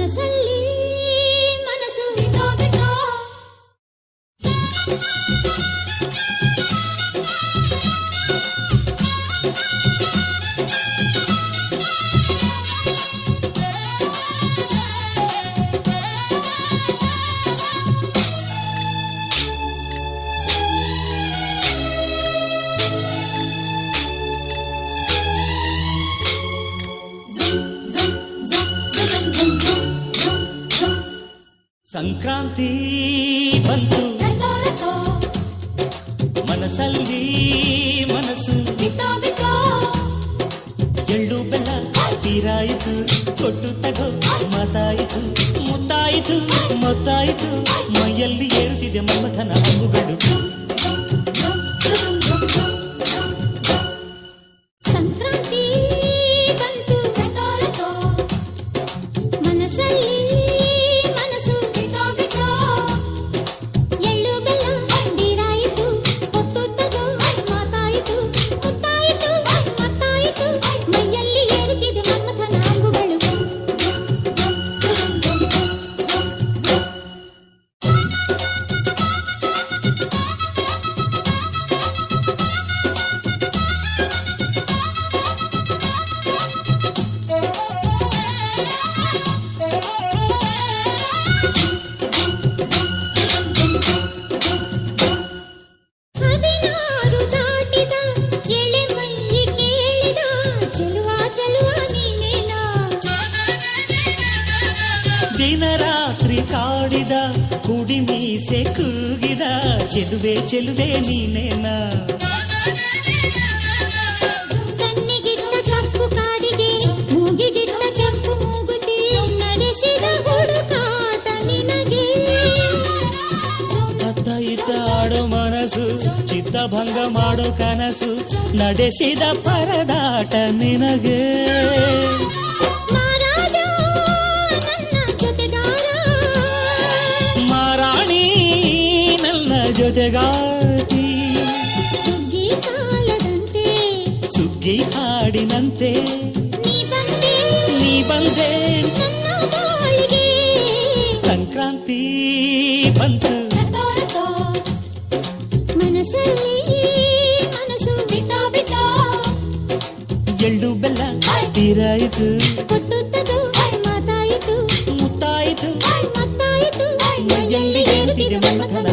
ಮನಸ್ಸಲ್ಲಿ ಮನಸ್ಸು ಬಿಟ್ಟೋ ಬಿಟ್ಟೋ ಸಂಕ್ರಾಂತಿ ಬಂತು ಮನಸ್ಸಲ್ಲಿ ಮನಸ್ಸು ಬಿಟ್ಟೋ ಬಿಟ್ಟೋ ಎಳ್ಳು ಬೆಲ್ಲ ತೀರಾಯಿತು ಕೊಟ್ಟು ತಗೋ ಮಾತಾಯಿತು ಮುತ್ತಾಯಿತು ಮೊತ್ತಾಯಿತು ಮೈಯಲ್ಲಿ ಏರುತ್ತಿದೆ ಮಮಥನ ಹಂಬುಗಳು ಸಂಕ್ರಾಂತಿ ಬಂತು ಮನಸ್ಸಲ್ಲಿ ಮನಸ್ಸು ಬಿಟ್ಟೋ ಬಿಟ್ಟೋ ಎಳ್ಳು ಬೆಲ್ಲ ತೀರಾಯಿತು ಕೊಟ್ಟು ತಗೋ ಮಾತಾಯಿತು ಮುತ್ತಾಯಿತು ಮತ್ತಾಯಿತು ಮೈಯಲ್ಲಿ ಏರುತ್ತಿದೆ ಮನ್ಮಥನ ಅಂಬುಗಳು ಹದಿನಾರು ದಾಟಿದ ಎಳೆ ಮೈ ಕೇಳಿದ ಚೆಲುವ ಚೆಲುವ ನೀನೇನಾ ದಿನ ರಾತ್ರಿ ಕಾಡಿದ ಕುಡಿ ಮೀಸೆ ಕೂಗಿದ ಚೆಲುವೆ ಚೆಲುವೆ ನೀನೇನಾ ಕಣ್ಣಿಗಿಟ್ಟ ಕಪ್ಪು ಕಾಡಿಗೆ ಮೂಗಿಗಿಟ್ಟ ಕೆಂಪು ಮೂಗುತಿ ನಡೆಸಿದ ಹುಡುಕಾಟ ನಿನಗೆ ಅತ್ತ ಇತ್ತ ಆಡೋ ಮನಸ್ಸು ಚಿತ್ತ ಭಂಗ ಮಾಡೋ ಕನಸು ನಡೆಸಿದ ಪರದಾಟ ನಿನಗೆ ಮಹಾರಾಜ ನನ್ನ ಜೊತೆಗಾರ ಮಾರಾಣಿ ನನ್ನ ಜೊತೆಗಾತಿ ಸುಗ್ಗಿ ಕಾಲದಂತೆ ಸುಗ್ಗಿ ಹಾಡಿನಂತೆ ನೀ ಬಂದೆ ನನ್ನ ಬಾಳಿಗೆ ಸಂಕ್ರಾಂತಿ ಬಂತು ಮನಸ್ಸಲ್ಲಿ ಮನಸ್ಸು ಬಿಟ್ಟೋ ಬಿಟ್ಟೋ ಎಳ್ಳು ಬೆಲ್ಲ ತೀರಾಯಿತು ಕೊಟ್ಟು ತಗೋ ಮಾತಾಯಿತು ಮುತ್ತಾಯಿತು ಮತ್ತಾಯಿತು ಮೈಯಲ್ಲಿ ಏರುತ್ತಿದೆ ಮನ್ಮಥನ